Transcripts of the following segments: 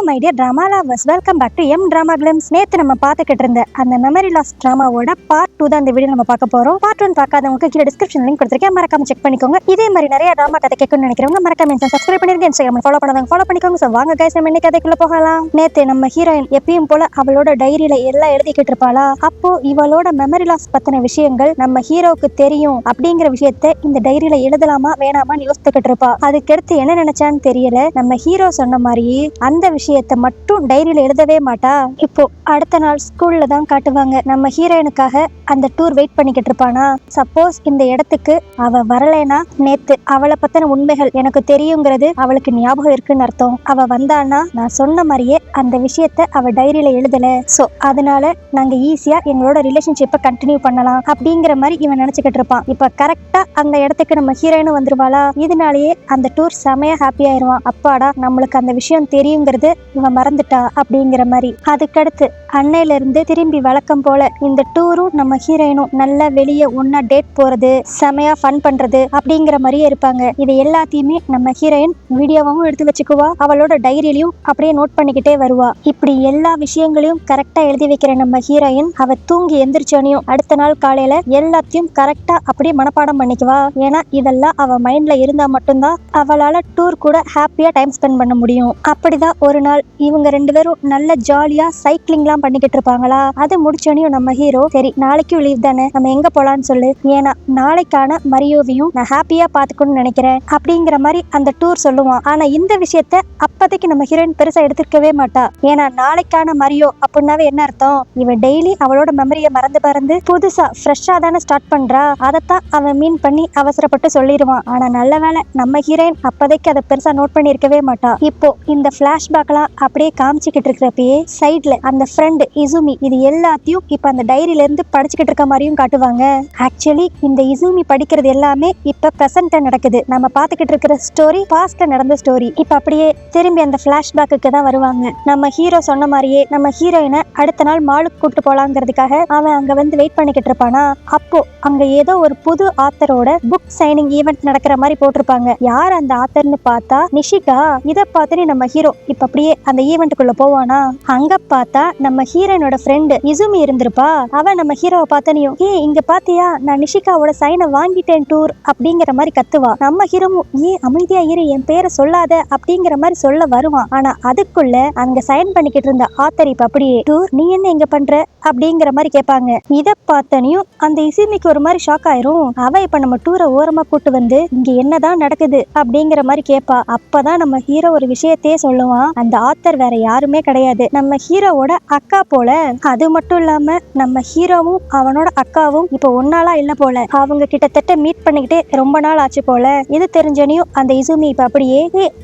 My dear drama lovers, welcome back to M drama glimpse. நேத்து நம்ம பார்த்துக்கிட்டு இருந்த அந்த மெமரி லாஸ் டிராமாவோட பார்ட் 2 தான் இந்த வீடியோ நம்ம பார்க்க போறோம். பார்ட் 1 பார்க்காதவங்க கீழே டிஸ்கிரிப்ஷன் லிங்க் கொடுத்திருக்கேன், மறக்காம செக் பண்ணிக்கோங்க. இதே மாதிரி நிறைய டிராமா கதை கேட்கணும்னு நினைக்கிறவங்க மறக்காம சப்ஸ்கிரைப் பண்ணிருங்க, இன்ஸ்டாகிராம் ஃபாலோ பண்ணாதவங்க ஃபாலோ பண்ணிக்கோங்க. சோ வாங்க கைஸ், நம்ம இன்னைக்கு கதைக்குள்ள போகலாம். நேத்து நம்ம ஹீரோயின் எப்பயும் போல அவளோட டைரியில எல்லாம் எழுதிக்கிட்டு இருப்பாளா. அப்போ இவளோட மெமரி லாஸ் பத்தின விஷயங்கள் நம்ம ஹீரோவுக்கு தெரியும் அப்படிங்கிற விஷயத்த இந்த டைரியில எழுதலாமா வேணாமான்னு யோசித்துக்கிட்டு இருப்பா. அதுக்கடுத்து என்ன நினைச்சான்னு தெரியல. நம்ம ஹீரோ சொன்ன மாதிரி அந்த விஷயத்தை மட்டும் டைரியில எழுதவே மாட்டா. இப்போ அடுத்த நாள் ஸ்கூல்ல தான் காட்டுவாங்க. நம்ம ஹீரோயினுக்காக அந்த டூர் வெயிட் பண்ணிக்கிட்டு இருப்பானா. சப்போஸ் இந்த இடத்துக்கு அவ வரலைனா நேத்து அவளை பத்தின உண்மைகள் எனக்கு தெரியுங்கிறது அவளுக்கு ஞாபகம் இருக்குன்னு அர்த்தம். அவ வந்தானா நான் சொன்ன மாதிரியே அந்த விஷயத்த அவ டைரியில எழுதல. சோ அதனால நாங்க ஈஸியா எங்களோட ரிலேஷன்ஷிப்பை கண்டினியூ பண்ணலாம் அப்படிங்கிற மாதிரி இவன் நினைச்சுக்கிட்டு இருப்பான். இப்ப கரெக்டா அந்த இடத்துக்கு நம்ம ஹீரோயினும் வந்துருவாளா. இதனாலேயே அந்த டூர் செமையா ஹாப்பி ஆயிருவான். அப்பாடா நம்மளுக்கு அந்த விஷயம் தெரியுங்கிறது இவன் மறந்துட்டா அப்படிங்கிற மாதிரி. அதுக்கடுத்து அன்னையில இருந்து திரும்பி வழக்கம் போல இந்த டூரும் நம்ம ஹீரோயினும் நல்லா வெளியே ஒன்னா டேட் போறது, செமையா ஃபன் பண்றது அப்படிங்கிற மாதிரியே இருப்பாங்க. இது எல்லாத்தையுமே நம்ம ஹீரோயின் வீடியோவும் எடுத்து வச்சுக்குவா, அவளோட டைரியிலையும் அப்படியே நோட் பண்ணிக்கிட்டே வருவா. இப்படி எல்லா விஷயங்களையும் கரெக்டா எழுதி வைக்கிற நம்ம ஹீரோயின் அவ தூங்கி எந்திரிச்சோனையும் அடுத்த நாள் காலையில எல்லாத்தையும் கரெக்டா அப்படியே மனப்பாடம் பண்ணிக்குவா. ஏன்னா இதெல்லாம் அவ மைண்ட்ல இருந்தா மட்டும்தான் அவளால டூர் கூட ஹாப்பியா டைம் ஸ்பெண்ட் பண்ண முடியும். அப்படிதான் ஒரு நாள் இவங்க ரெண்டு பேரும் நல்ல ஜாலியா சைக்கிளிங்லாம் பண்ணிக்கிட்டு இருப்பாங்களா. அது முடிச்சோனையும் நம்ம ஹீரோ சரி நாளைக்கும் லீவ் தானே, நம்ம எங்க போலான்னு சொல்லு, ஏன்னா நாளைக்கான மரியோவையும் நான் ஹாப்பியா பாத்துக்கணும்னு நினைக்கிறேன் அப்படிங்கிற மாதிரி அந்த டூர் சொல்லுவான். ஆனா இந்த விஷயத்த அப்போதைக்கு நம்ம ஹீரோயின் பெருசா எடுத்துக்கவே மாட்டா. ஏன்னா நாளைக்கான மரியோ அப்படின்னாவே என்ன அர்த்தம், இவன் டெய்லி அவளோட மெமரியை மறந்து புதுசா ஃப்ரெஷ்ஷா தானே ஸ்டார்ட் பண்றா. அதைத்தான் அவன் மீன் பண்ணி அவசரப்பட்டு சொல்லிடுவான். ஆனா நல்ல வேலை நம்ம ஹீரோயின் அப்போதைக்கு அதை பெருசா நோட் பண்ணி இருக்கவே மாட்டா. இப்போ இந்த பிளாஷ்பேக்லாம் அப்படியே காமிச்சுக்கிட்டு இருக்கிறப்பயே சைட்ல அந்த ஃப்ரெண்ட் இசுமி இது எல்லாத்தையும் இப்ப அந்த டைரியில இருந்து படிச்சுக்கிட்டு இருக்க மாதிரியும் காட்டுவாங்க. ஆக்சுவலி இந்த இசுமி படிக்கிறது எல்லாமே இப்ப பிரசன்ட்ல நடக்குது. நம்ம பாத்துக்கிட்டு இருக்கிற ஸ்டோரி பாஸ்ட்ல நடந்த ஸ்டோரி. இப்ப அப்படியே திரும்பி அந்த பிளாஷ்பேக்கு தான் வருவாங்க. நம்ம ஹீரோ சொன்ன மாதிரியே நம்ம ஹீரோயினை அடுத்த நாள் மாலுக்கு கூட்டு போலாங்கிறதுக்காக அவன் அங்க வந்து வெயிட் பண்ணிக்கிட்டு இருப்பானா. அப்போ அங்க ஏதோ ஒரு புது ஆத்தரோட புக் சைனிங் ஈவென்ட் நடக்கிற மாதிரி போட்டிருப்பாங்க. யார் அந்த ஆத்தர்னு பார்த்தா நிஷிகா. இத பார்த்துட்டு நம்ம ஹீரோ இப்ப அப்படியே அந்த ஈவெண்ட்டுக்குள்ள போவானா. அங்க பார்த்தா நம்ம ஹீரோயினோட ஃப்ரெண்டு இசுமி இருந்திருப்பா. அவன் நம்ம ஹீரோவை பார்த்தனையும் இங்க பாத்தியா நான் நிஷிகாவோட சைனை வாங்கிட்டேன் டூர் அப்படிங்கிற மாதிரி கத்துவா. நம்ம ஹீரோவும் அமைதியா இரு என் பேரை சொல்லாத அப்படிங்கிற மாதிரி சொல்ல வருவான். ஆனா அதுக்குள்ள அங்க சைன் பண்ணிக்கிட்டு இருந்த ஆத்தர் இப்ப அப்படியே டூர் நீ என்ன இங்க பண்ற அப்படிங்கிற மாதிரி கேட்பாங்க. இத பார்த்தனையும் அந்த இசுமிக்கு ஒரு மாதிரி ஷாக் ஆயிரும். அவ இப்ப நம்ம டூரை ஓரமா கூட்டு வந்து இங்க என்னதான் நடக்குது அப்படிங்கிற மாதிரி கேட்பா. அப்பதான் நம்ம ஹீரோ ஒரு விஷயத்தையே சொல்லுவான். அந்த ஆத்தர் வேற யாருமே கிடையாது, நம்ம ஹீரோவோட அக்கா போல. அது மட்டும் இல்லாம நம்ம ஹீரோவும் அவனோட அக்காவும் இப்ப ஒன்னாலா இல்ல போல, அவங்க கிட்டத்தட்ட மீட் பண்ணிக்கிட்டே ரொம்ப நாள் ஆச்சு போல. இது தெரிஞ்சனையும் அந்த இசுமி இப்ப அப்படியே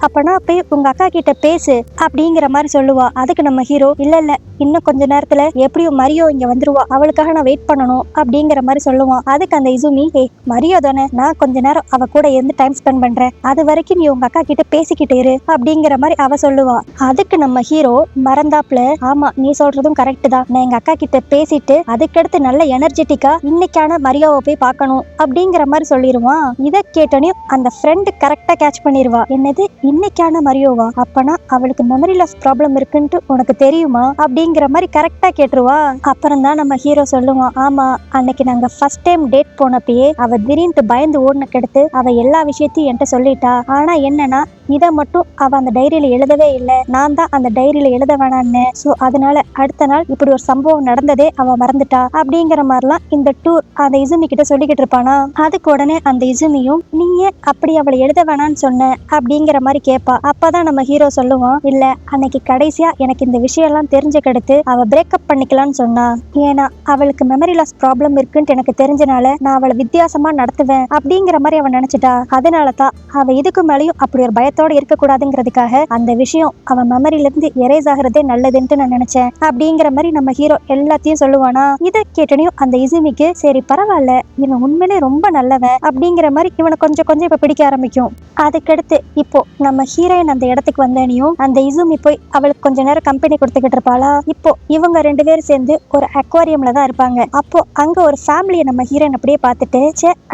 அப்பனா போய் உங்க அக்கா கிட்ட பேசு அப்படிங்கிற மாதிரி சொல்லுவா. அதுக்கு நம்ம ஹீரோ இல்ல இன்னும் கொஞ்ச நேரத்துல எப்படியும் மரியோ இங்க வந்துருவா, அவளுக்காக நான் வெயிட் பண்ணணும் அப்படிங்கிற மாதிரி சொல்லுவான். அதுக்கு அந்த இசுமி மரியோ தானே, நான் கொஞ்ச நேரம் அவ கூட இருந்து டைம் ஸ்பெண்ட் பண்றேன், அது வரைக்கும் நீ உங்க அக்கா கிட்ட பேசிக்கிட்டே இரு அப்படிங்கிற மாதிரி அவ சொல்லுவா. அதுக்கு நம்ம ஹீரோ மறந்தாப்ல ஆமா நீ சொல்றதும் கரெக்ட் தான், நான் எங்க அக்கா கிட்ட பேசிட்டு அதுக்கடுத்து நல்ல எனர்ஜெட்டிக்கா இன்னைக்கான மரியாவை போய் பார்க்கணும் அப்படிங்கிற மாதிரி சொல்லிடுவான். இதை கேட்டோன்னே அந்த ஃப்ரெண்டு கரெக்டா கேட்ச் பண்ணிடுவா. என்னது இன்னைக்கான மரியோவா, அப்பனா அவளுக்கு மெமரி லாஸ் ப்ராப்ளம் இருக்குன்ட்டு உனக்கு தெரியுமா அப்படிங்கிற மாதிரி கரெக்டா கேட்டுருவா. அப்புறம் தான் நம்ம ஹீரோ சொல்லுவான், ஆமா அன்னைக்கு நாங்க ஃபர்ஸ்ட் டைம் டேட் போனப்பயே அவ திடீர்னு பயந்து ஓடுனக்கடுத்து அவ எல்லா விஷயத்தையும் என்கிட்ட சொல்லிட்டா. ஆனா என்னன்னா இதை மட்டும் அவ அந்த டைரியில எழுதவே இல்லை, நான் தான் அந்த டைரியில எழுத வேணான்னு. சோ அதனால அடுத்த நாள் இப்படி ஒரு சம்பவம் நடந்ததே அவ மறந்துட்டா அப்படிங்கிற மாதிரிலாம் இந்த டூர் அந்த இசுமி கிட்ட சொல்லிக்கிட்டு இருப்பானா. அதுக்கு உடனே அந்த இசுமியும் நீயே அப்படி அவளை எழுத வேணான்னு சொன்ன அப்படிங்கிற மாதிரி கேட்பா. அப்பதான் நம்ம ஹீரோ சொல்லுவான், இல்ல அன்னைக்கு கடைசியா எனக்கு இந்த விஷயம் எல்லாம் தெரிஞ்சுக்கடுத்து அவ பிரேக்கப் பண்ணிக்கலாம்னு சொன்னா. ஏன்னா அவளுக்கு மெமரி லாஸ் ப்ராப்ளம் இருக்குன்னு எனக்கு தெரிஞ்சனால நான் அவளை வித்தியாசமா நடத்துவேன் அப்படிங்கிற மாதிரி அவன் நினைச்சிட்டா. அதனாலதான் அவ இதுக்கு மேலேயும் அப்படி ஒரு பயத்தோட இருக்கக்கூடாதுங்கிறதுக்காக அந்த விஷயம் அவன் மெமரியில இருந்து எரேஸ் ஆகிறதே நல்லதுன்ட்டு நான் நினைச்சேன் அப்படிங்கிற மாதிரி நம்ம ஹீரோ எல்லாத்தையும் சொல்லுவானா. இதை கேட்டனையும் அந்த இசுமிக்கு சரி பரவாயில்ல இவன் உண்மையிலே ரொம்ப நல்லவன் அப்படிங்கிற மாதிரி இவனை கொஞ்சம் இப்ப பிடிக்க ஆரம்பிக்கும். அதுக்கடுத்து இப்போ நம்ம ஹீரோயின் அந்த இடத்துக்கு வந்தனையும் அந்த இசுமி போய் அவளுக்கு கொஞ்ச நேரம் கம்பெனி கொடுத்துக்கிட்டு இருப்பாளா. இப்போ இவங்க ரெண்டு பேரும் சேர்ந்து ஒரு அக்வாரியம்ல தான் இருப்பாங்க. அப்போ அங்க ஒரு ஃபேமிலியை நம்ம ஹீரோயின் அப்படியே பார்த்துட்டு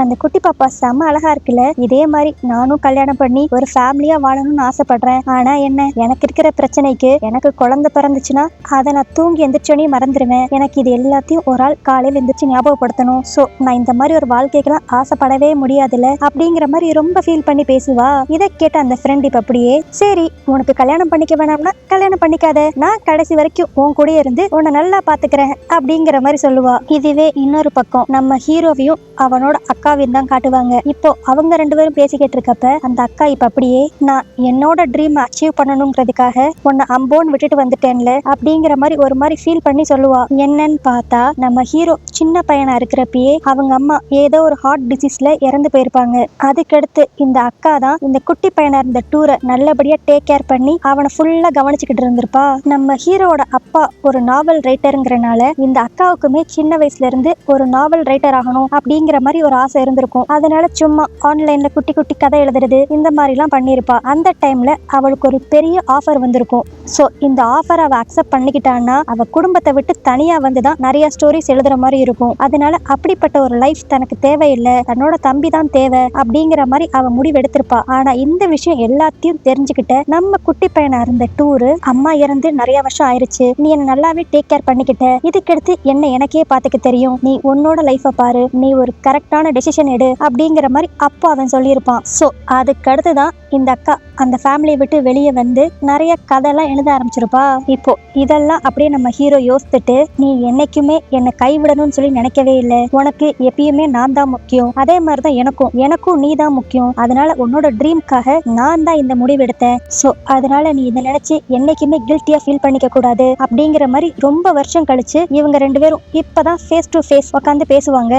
அந்த குட்டி பாப்பா செம்ம அழகா இருக்குல்ல, இதே மாதிரி நானும் கல்யாணம் பண்ணி ஒரு ஃபேமிலியா ஜாலியா வாழணும்னு ஆசைப்படுறேன். ஆனா என்ன, எனக்கு இருக்கிற பிரச்சனைக்கு எனக்கு குழந்தை பிறந்துச்சுன்னா அதை நான் தூங்கி எந்திரிச்சோனே மறந்துடுவேன். எனக்கு இது எல்லாத்தையும் ஒரு ஆள் காலையில் எந்திரிச்சு ஞாபகப்படுத்தணும். சோ நான் இந்த மாதிரி ஒரு வாழ்க்கைக்கெல்லாம் ஆசைப்படவே முடியாதுல்ல அப்படிங்கிற மாதிரி ரொம்ப ஃபீல் பண்ணி பேசுவா. இதை கேட்ட அந்த ஃப்ரெண்ட் இப்ப அப்படியே, சரி உனக்கு கல்யாணம் பண்ணிக்க வேணாம்னா கல்யாணம் பண்ணிக்காத, நான் கடைசி வரைக்கும் உன் கூட இருந்து உன்னை நல்லா பாத்துக்கிறேன் அப்படிங்கிற மாதிரி சொல்லுவா. இதுவே இன்னொரு பக்கம் நம்ம ஹீரோவையும் அவனோட அக்காவையும் தான் காட்டுவாங்க. இப்போ அவங்க ரெண்டு பேரும் பேசிக்கிட்டு இருக்கப்ப அந்த அக்கா இப்ப அப்படியே, நான் என்னோட ட்ரீம் அச்சீவ் பண்ணணுங்கிறதுக்காக உன்னை அம்போன்னு விட்டுட்டு வந்துட்டேன்ல அப்படிங்கிற மாதிரி ஒரு மாதிரி ஃபீல் பண்ணி சொல்லுவா. என்னன்னு பார்த்தா நம்ம ஹீரோ சின்ன பையனா இருக்கிறப்பயே அவங்க அம்மா ஏதோ ஒரு ஹார்ட் டிசீஸ்ல இறந்து போயிருப்பாங்க. அதுக்கடுத்து இந்த அக்கா தான் இந்த குட்டி பையனா இருந்த டூரை நல்லபடியா டேக் கேர் பண்ணி அவனை ஃபுல்லா கவனிச்சுக்கிட்டு இருந்திருப்பா. நம்ம ஹீரோட அப்பா ஒரு நாவல் ரைட்டருங்கிறனால இந்த அக்காவுக்குமே சின்ன வயசுல இருந்து ஒரு நாவல் ரைட்டர் ஆகணும் அப்படிங்கிற மாதிரி ஒரு ஆசை இருந்திருக்கும். அதனால சும்மா ஆன்லைன்ல குட்டி குட்டி கதை எழுதுறது இந்த மாதிரி எல்லாம் பண்ணிருப்பா. அந்த டைம்ல அவளுக்கு ஒரு பெரிய ஆஃபர் வந்திருக்கும். சோ இந்த ஆஃபர் அவ அக்செப்ட் பண்ணிக்கிட்டான்னா அவ குடும்பத்தை விட்டு தனியா வந்துதான் நிறைய ஸ்டோரிஸ் எழுதுற மாதிரி இருக்கும். அதனால அப்படிப்பட்ட ஒரு லைஃப் தனக்கு தேவையில்லை, தன்னோட தம்பி தான் தேவை அப்படிங்கிற மாதிரி அவ முடிவு எடுத்திருப்பா. ஆனா இந்த விஷயம் எல்லாத்தையும் தெரிஞ்சுக்கிட்ட நம்ம குட்டி பையனா இருந்த டூரு, அம்மா இறந்து நிறைய வருஷம் ஆயிருச்சு, நீ என்ன நல்லாவே டேக் கேர் பண்ணிக்கிட்ட, இதுக்கடுத்து என்ன எனக்கே பாத்துக்க தெரியும், நீ உன்னோட லைஃப பாரு, நீ ஒரு கரெக்டான டெசிஷன் எடு அப்படிங்கிற மாதிரி அப்போ அவன் சொல்லியிருப்பான். சோ அதுக்கடுத்துதான் இந்த அக்கா அந்த ஃபேமிலியை விட்டு வெளியே வந்து நிறைய கதையெல்லாம் எழுத ஆரம்பிச்சிருப்பா. இப்போ இதெல்லாம் அப்படியே நம்ம ஹீரோ யோசித்துட்டு, நீ என்னைக்குமே என்னை கைவிடணும்னு சொல்லி நினைக்கவே இல்லை, உனக்கு எப்பயுமே நான் தான் முக்கியம், அதே மாதிரிதான் எனக்கும் நீ தான் முக்கியம், அதனால உன்னோட ட்ரீம்காக நான் தான் இந்த முடிவு எடுத்தேன். சோ அதனால நீ இதை நினைச்சு என்னைக்குமே கில்ட்டியா ஃபீல் பண்ணிக்க கூடாது அப்படிங்கிற மாதிரி ரொம்ப வருஷம் கழிச்சு இவங்க ரெண்டு பேரும் இப்பதான் ஃபேஸ் டு ஃபேஸ் உட்காந்து பேசுவாங்க.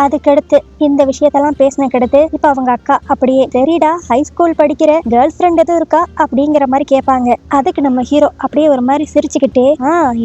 அதுக்கடுத்து இந்த விஷயத்தெல்லாம் பேசினக்கடுத்து இப்ப அவங்க அக்கா அப்படியே, சரிடா ஹை ஸ்கூல் படிக்கிற கேர்ள் ஃப்ரெண்ட் எதுவும் இருக்கா அப்படிங்கிற மாதிரி கேட்பாங்க. அதுக்கு நம்ம ஹீரோ அப்படியே ஒரு மாதிரி சிரிச்சுக்கிட்டே,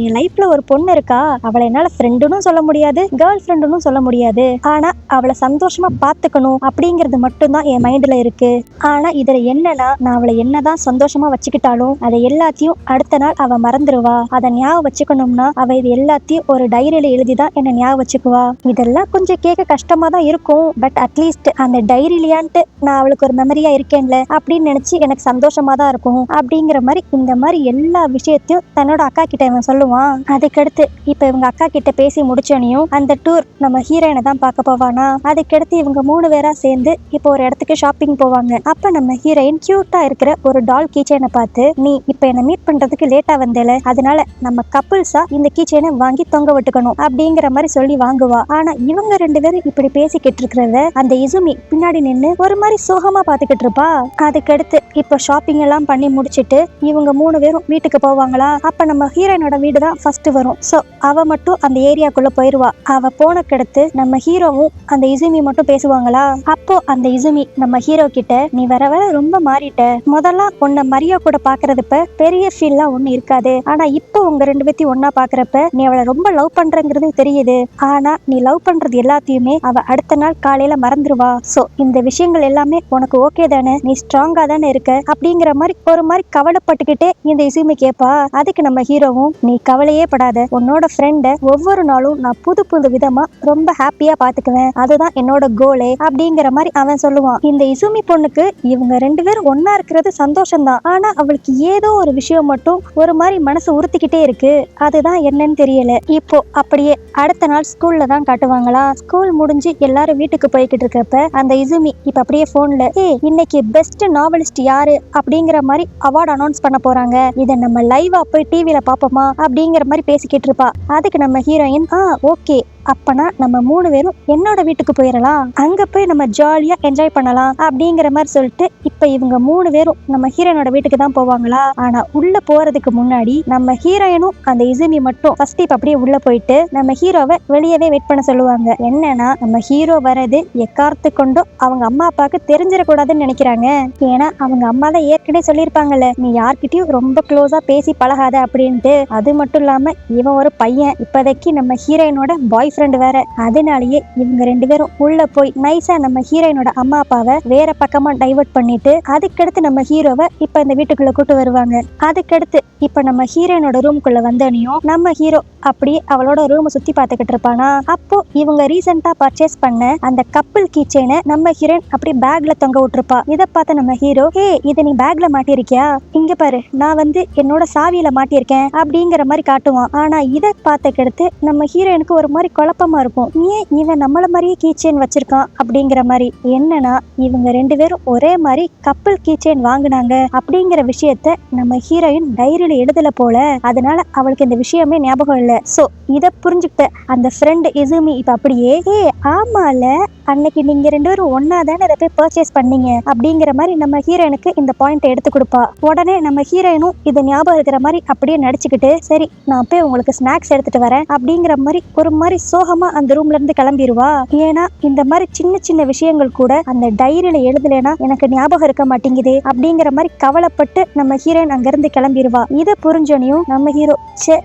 என் லைஃப்ல ஒரு பொண்ணு இருக்கா, அவளை என்னால ஃப்ரெண்டுன்னு சொல்ல முடியாது கேர்ள் ஃப்ரெண்டுன்னு சொல்ல முடியாது, ஆனா அவளை சந்தோஷமா பாத்துக்கணும் அப்படிங்கிறது மட்டும்தான் என் மைண்ட்ல இருக்கு. ஆனா இதுல என்னன்னா, நான் அவளை என்னதான் சந்தோஷமா வச்சுக்கிட்டாலும் அதை எல்லாத்தையும் அடுத்த நாள் அவ மறந்துடுவா. அதை ஞாபகம் வச்சுக்கணும்னா அவ இது எல்லாத்தையும் ஒரு டைரியில எழுதிதான் என்ன ஞாபகம் வச்சுக்குவா. இதெல்லாம் கொஞ்சம் கேட்க கஷ்டமா தான் இருக்கும், பட் அட்லீஸ்ட் அந்த டைரியிலையான்ட்டு நான் அவளுக்கு ஒரு மெமரியா இருக்கேன்ல அப்படின்னு நினைச்சு எனக்கு சந்தோஷமா தான் இருக்கும் அப்படிங்கிற மாதிரி இந்த மாதிரி எல்லா விஷயத்தையும் தன்னோட அக்கா கிட்ட இவன் சொல்லுவான். அதுக்கடுத்து இப்ப இவங்க அக்கா கிட்ட பேசி முடிச்சோனையும் அந்த டூர் நம்ம ஹீரோயினை தான் பார்க்க போவானா. அதுக்கடுத்து இவங்க 3 பேரா சேர்ந்து இப்போ ஒரு இடத்துக்கு ஷாப்பிங் போவாங்க. அப்ப நம்ம ஹீரோயின் கியூட்டா இருக்கிற ஒரு டால் கீச்சைனை பார்த்து, நீ இப்ப என்ன மீட் பண்றதுக்கு லேட்டா வந்தேல, அதனால நம்ம கப்புள்ஸா இந்த கீச்சைனை வாங்கி தொங்க விட்டுக்கணும் அப்படிங்கிற மாதிரி சொல்லி வாங்குவா. ஆனா இவங்க 2 பேரும் இப்படி பேசிக்கிட்டு இருக்கிறத அந்த இசுமி பின்னாடி நின்று ஒரு மாதிரி சோகமா பாத்துக்கிட்டு இருப்பா. அதுக்கடுத்து இப்ப ஷாப்பிங் எல்லாம் பண்ணி முடிச்சிட்டு இவங்க 3 பேரும் வீட்டுக்கு போவாங்களா. அப்ப நம்ம ஹீரோயினோட வீடு தான் ஃபர்ஸ்ட் வரும். சோ அவ மட்டும் அந்த ஏரியாக்குள்ள போயிருவா. அவ போனக்கடுத்து நம்ம ஹீரோவும் அந்த இசுமி மட்டும் பேசுவாங்களா. அப்போ அந்த இசுமி நம்ம ஹீரோ கிட்ட, நீ வர வர ரொம்ப மாறிட்ட, முதல்ல உன்னை மரியா கூட பாக்குறதுப்ப பெரிய ஃபீல்லாம் ஒண்ணு இருக்காது, ஆனா இப்போ உங்க 2 பேத்தையும் ஒன்னா பாக்குறப்ப நீ அவளை ரொம்ப லவ் பண்றங்கிறது தெரியுது, ஆனா நீ லவ் பண்றது எல்லாத்தையுமே அவ அடுத்த நாள் காலையில மறந்துடுவா. சோ இந்த விஷயங்கள் எல்லாமே உனக்கு ஓகே தானே, நீ ஸ்ட்ராங்கா தானே இருக்க அப்படிங்கிற மாதிரி ஒரு மாதிரி கவலைப்பட்டுக்கிட்டே இந்த இசுமி கேட்பா. அதுக்கு நம்ம ஹீரோவும், நீ கவலையே படாத, உன்னோட ஃப்ரெண்ட ஒவ்வொரு நாளும் நான் புது புது விதமா ரொம்ப ஹாப்பியா பாத்துக்குவேன், அதுதான் என்னோட கோலே அப்படிங்கிற மாதிரி அவன் சொல்லுவான். இந்த இசுமி பொண்ணுக்கு இவங்க 2 பேரும் ஒன்னா இருக்கிறது சந்தோஷம் தான், ஆனா அவளுக்கு ஏதோ ஒரு விஷயம் மட்டும் ஒரு மாதிரி மனசு உறுத்திக்கிட்டே இருக்கு, அதுதான் என்னன்னு தெரியல. இப்போ அப்படியே அடுத்த நாள் ஸ்கூல்ல தான் காட்டுவாங்களா. ஸ்கூல் முடிஞ்சு எல்லாரும் வீட்டுக்கு போய்கிட்டு இருக்கப்ப அந்த இசுமி இப்ப அப்படியே போன்ல, இன்னைக்கு பெஸ்ட் நாவலிஸ்ட் யாரு அப்படிங்கிற மாதிரி அவார்ட் அனௌன்ஸ் பண்ண போறாங்க, இதை நம்ம லைவா போய் டிவில பாப்போமா அப்படிங்கிற மாதிரி பேசிக்கிட்டு இருப்பா. அதுக்கு நம்ம ஹீரோயின், ஓகே அப்பனா நம்ம 3 பேரும் என்னோட வீட்டுக்கு போயிடலாம், அங்க போய் நம்ம ஜாலியா என்ஜாய் பண்ணலாம் அப்படிங்கிற மாதிரி சொல்லிட்டு இப்ப இவங்க 3 பேரும் நம்ம ஹீரோயினோட வீட்டுக்கு தான் போவாங்களா. ஆனா உள்ள போறதுக்கு முன்னாடி நம்ம ஹீரோயினும் அந்த இசுமி மட்டும் ஃபர்ஸ்ட் இப்ப அப்படியே உள்ள போயிட்டு நம்ம ஹீரோவை வெளியவே வெயிட் பண்ண சொல்லுவாங்க. என்னன்னா நம்ம ஹீரோ வரது எக்காரத்து கொண்டும் அவங்க அம்மா அப்பாவுக்கு தெரிஞ்சிடக்கூடாதுன்னு நினைக்கிறாங்க. ஏன்னா அவங்க அம்மா தான் ஏற்கனவே சொல்லியிருப்பாங்கல்ல, நீ யார்கிட்டயும் ரொம்ப க்ளோஸா பேசி பழகாத அப்படின்ட்டு. அது மட்டும் இல்லாம இவன் ஒரு பையன், இப்போதைக்கு நம்ம ஹீரோயினோட பாய் பாய் ஃப்ரெண்ட் வேற. அதனாலயே இவங்க 2 பேரும் உள்ள போய் நைஸா நம்ம ஹீரோயினோட அம்மா அப்பாவை வேற பக்கமா டைவர்ட் பண்ணிட்டு அதுக்கடுத்து நம்ம ஹீரோவை இப்ப இந்த வீட்டுக்குள்ள கூட்டு வருவாங்க. அதுக்கடுத்து இப்ப நம்ம ஹீரோயினோட ரூம்குள்ள வந்தோனையும் நம்ம ஹீரோ அப்படியே அவளோட ரூமை சுத்தி பார்த்துக்கிட்டு இருப்பானா. அப்போ இவங்க ரீசெண்டா பர்ச்சேஸ் பண்ண அந்த கப்பிள் கீ செயினை நம்ம ஹீரோயின் அப்படி பேக்ல தொங்க விட்டுருப்பா. இதை பார்த்த நம்ம ஹீரோ, ஹே இதை நீ பேக்ல மாட்டிருக்கியா, இங்க பாரு நான் என்னோட சாவியில மாட்டியிருக்கேன் அப்படிங்கிற மாதிரி காட்டுவான். ஆனா இதை பார்த்துக்கடுத்து நம்ம ஹீரோயினுக்கு ஒரு மாதிரி குழப்பமா இருக்கும். ஏன் இவன் நம்மள மாதிரியே கீ செயின் வச்சிருக்கான் அப்படிங்கிற மாதிரி. என்னன்னா இவங்க 2 பேரும் ஒரே மாதிரி கப்பிள் கீ செயின் வாங்கினாங்க அப்படிங்கிற விஷயத்த நம்ம ஹீரோயின் டைரியில எழுதல போல. அதனால அவளுக்கு இந்த விஷயமே ஞாபகம் இல்ல. சோ இதை புரிஞ்சுக்கிட்ட அந்த ஃப்ரெண்ட் இசுமி இப்ப அப்படியே, ஏ ஆமால அன்னைக்கு நீங்க 2 பேரும் ஒன்னா தானே இதை போய் பர்ச்சேஸ் பண்ணீங்க அப்படிங்கிற மாதிரி நம்ம ஹீரோயினுக்கு இந்த பாயிண்ட் எடுத்து கொடுப்பா. உடனே நம்ம ஹீரோயினும் இது ஞாபகம் இருக்கிற மாதிரி அப்படியே நடிச்சுக்கிட்டு, சரி நான் போய் உங்களுக்கு ஸ்நாக்ஸ் எடுத்துட்டு வரேன் அப்படிங்கிற மாதிரி ஒரு மாதிரி சோகமா அந்த ரூம்ல இருந்து கிளம்பிடுவா. ஏன்னா இந்த மாதிரி சின்ன சின்ன விஷயங்கள் கூட அந்த டைரியில எழுதலைன்னா எனக்கு ஞாபகம் இருக்க மாட்டேங்குது அப்படிங்கிற மாதிரி கவலைப்பட்டு நம்ம ஹீரோயின் அங்க இருந்து கிளம்பிடுவா. இதை புரிஞ்சோனையும் நம்ம ஹீரோ,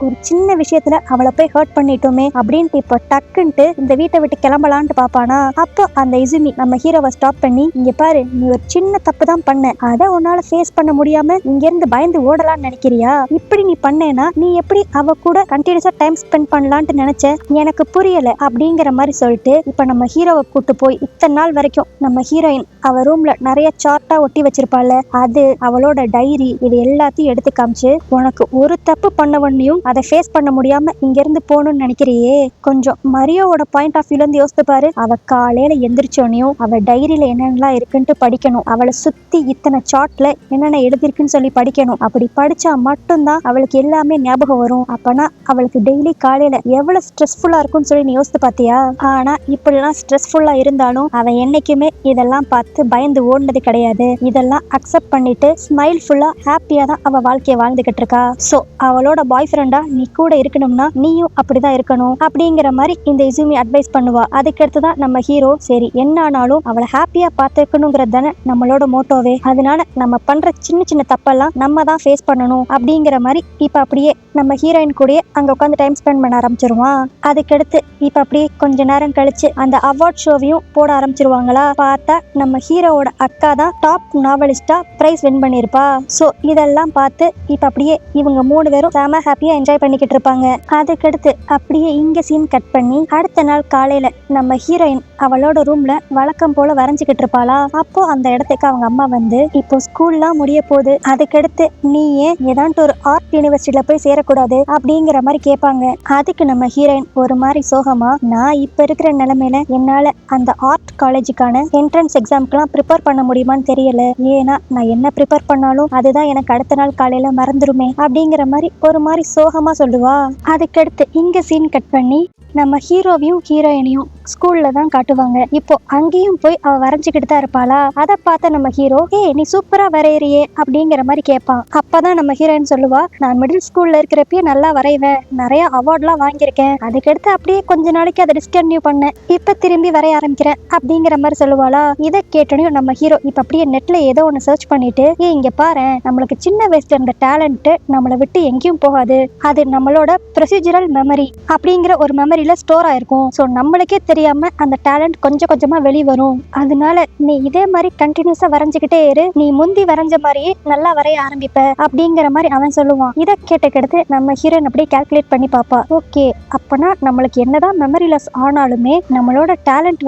ஒரு சின்ன விஷயத்துல அவளை போய் ஹர்ட் பண்ணிட்டோமே அப்படின்ட்டு இப்போ டக்குன்ட்டு இந்த வீட்டை விட்டு கிளம்பலான்ட்டு பாப்பானா. அப்போ அந்த இசுமி நம்ம ஹீரோவை ஸ்டாப் பண்ணி, இங்க பாரு நீ ஒரு சின்ன தப்பு தான் பண்ண, அதை உன்னால ஃபேஸ் பண்ண முடியாம இங்க இருந்து பயந்து ஓடலாம்னு நினைக்கிறியா, இப்படி நீ பண்ணேனா நீ எப்படி அவ கூட கண்டினியூஸா டைம் ஸ்பெண்ட் பண்ணலான்ட்டு நினைச்ச, எனக்கு புரியல அப்படிங்கிற மாதிரி சொல்லிட்டு இப்ப நம்ம ஹீரோவை கூட்டு போய் இத்தனை நாள் வரைக்கும் நம்ம ஹீரோயின் அவ ரூம்ல நிறைய சார்ட்டா ஒட்டி வச்சிருப்பாள், அது அவளோட டைரி, இது எல்லாத்தையும் எடுத்து காமிச்சு, உனக்கு ஒரு தப்பு பண்ணவனையும் அதை ஃபேஸ் பண்ண முடியாம இங்க இருந்து போகணும்னு நினைக்கிறியே, கொஞ்சம் மரியோட பாயிண்ட் ஆஃப் வியூல இருந்து யோசித்து பாரு. அவ காலையில எந்திரிச்சோனையும் அவ டைரியில என்னென்னலாம் இருக்குன்ட்டு படிக்கணும். அவளை சுத்தி இத்தனை சார்ட்ல என்னென்ன எழுதிருக்குன்னு சொல்லி படிக்கணும். அப்படி படிச்சா மட்டும்தான் அவளுக்கு எல்லாமே ஞாபகம் வரும். அப்பனா அவளுக்கு டெய்லி காலையில எவ்வளவு ஸ்ட்ரெஸ்ஃபுல்லா இருக்கும்னு சொல்லி நீ யோசித்து பாத்தியா. ஆனா இப்படிலாம் ஸ்ட்ரெஸ்ஃபுல்லா இருந்தாலும் அவ என்னைக்குமே இதெல்லாம் பார்த்து பயந்து ஓடுனது கிடையாது. இதெல்லாம் அக்செப்ட் பண்ணிட்டு ஸ்மைல் ஃபுல்லா ஹாப்பியா தான் அவ வாழ்க்கைய வாழ்ந்துகிட்டு இருக்கா. சோ அவளோட பாய் ஃப்ரெண்டா நீ கூட இருக்கணும்னா நீயும் அப்படிதான் இருக்கணும் அப்படிங்கிற மாதிரி இந்த இசுமி அட்வைஸ் பண்ணுவா. அதுக்கடுத்துதான் நம்ம ஹீரோ, சரி என்ன ஆனாலும் அவளை ஹாப்பியா பார்த்துக்கணுங்கிறது தானே நம்மளோட மோட்டோவே, அதனால நம்ம பண்ற சின்ன சின்ன தப்பெல்லாம் நம்ம தான் ஃபேஸ் பண்ணணும் அப்படிங்கிற மாதிரி இப்ப அப்படியே நம்ம ஹீரோயின் கூட அங்க உட்காந்து டைம் ஸ்பெண்ட் பண்ண ஆரம்பிச்சிருவான். அதுக்கடுத்து இப்ப அப்படியே கொஞ்ச நேரம் கழிச்சு அந்த அவார்ட் ஷோவையும் போட ஆரம்பிச்சிருவாங்களா. பார்த்தா நம்ம ஹீரோவோட அக்கா தான் டாப் நாவலிஸ்டா பிரைஸ் வின் பண்ணிருப்பா. சோ இதெல்லாம் பார்த்து இப்ப அப்படியே இவங்க 3 பேரும் செம ஹாப்பியா என்ஜாய் பண்ணிக்கிட்டு இருப்பாங்க. அதுக்கடுத்து அப்படியே இங்க சீன் கட் பண்ணி அடுத்த நாள் காலையில நம்ம ஹீரோயின் அவளோட ரூம்ல வழக்கம் போல வரைஞ்சுக்கிட்டு இருப்பாளா. அப்போ அந்த இடத்துக்கு அவங்க அம்மா வந்து, இப்போ ஸ்கூல்லாம் முடிய போகுது, அதுக்கடுத்து நீ ஏன் ஏதாண்டு ஒரு ஆர்ட் யூனிவர்சிட்டியில போய் சேரக்கூடாது அப்படிங்கிற மாதிரி கேட்பாங்க. அதுக்கு நம்ம ஹீரோயின் ஒரு மாதிரி சோகமா, நான் இப்ப இருக்கிற நிலைமையில என்னால அந்த ஆர்ட் காலேஜுக்கான என்ட்ரன்ஸ் எக்ஸாம்க்குலாம் ப்ரிப்பேர் பண்ண முடியுமான்னு தெரியல, ஏன்னா நான் என்ன ப்ரிப்பேர் பண்ணாலும் அதுதான் எனக்கு அடுத்த நாள் காலையில மறந்துருமே அப்படிங்கிற மாதிரி ஒரு மாதிரி சோகமா சொல்லுவா. அதுக்கடுத்து இங்க சீன் கட் பண்ணி நம்ம ஹீரோவையும் ஹீரோயினையும் ஸ்கூல்ல தான் காட்டுவாங்க. இப்போ அங்கேயும் போய் அவ வரைஞ்சுக்கிட்டு தான் இருப்பாளா. அதை பார்த்த நம்ம ஹீரோ, ஏ நீ சூப்பரா வரையறியே அப்படிங்கிற மாதிரி கேட்பான். அப்பதான் நம்ம ஹீரோயின் சொல்லுவா, நான் மிடில் ஸ்கூல்ல இருக்கிறப்பயே நல்லா வரைவேன், நிறைய அவார்ட்லாம் வாங்கியிருக்கேன், அதுக்கடுத்து அப்படியே கொஞ்ச நாளைக்கு அதை டிஸ்கன்டினியூ பண்ணேன், இப்ப திரும்பி வரைய ஆரம்பிக்கிறேன் அப்படிங்கிற மாதிரி சொல்லுவாளா. இதை கேட்டோனையும் நம்ம ஹீரோ இப்ப அப்படியே நெட்ல ஏதோ ஒன்று சர்ச் பண்ணிட்டு, ஏ இங்க பாரு நம்மளுக்கு சின்ன வயசுல இருந்த டேலண்ட் நம்மளை விட்டு எங்கேயும் போகாது, அது நம்மளோட ப்ரொசீஜரல் மெமரி அப்படிங்கிற ஒரு மெமரியில ஸ்டோர் ஆயிருக்கும். ஸோ நம்மளுக்கே தெரியாம அந்த டேலண்ட் கொஞ்சம் கொஞ்சமா வெளிவரும், அதனால நீ இதே மாதிரி கண்டினியூஸா வரைஞ்சுக்கிட்டே இரு, நீ முந்தி வரைஞ்ச மாதிரியே நல்லா வரைய ஆரம்பிப்ப அப்படிங்கிற மாதிரி அவன் சொல்லுவான். இதை கேட்டக்கடுத்து நம்ம ஹீரோயின் அப்படியே கால்குலேட் பண்ணி பாப்பா. ஓகே அப்பனா நம்மளுக்கு என்னதான் மெமரி லாஸ் ஆனாலுமே நம்மளோட டேலண்ட்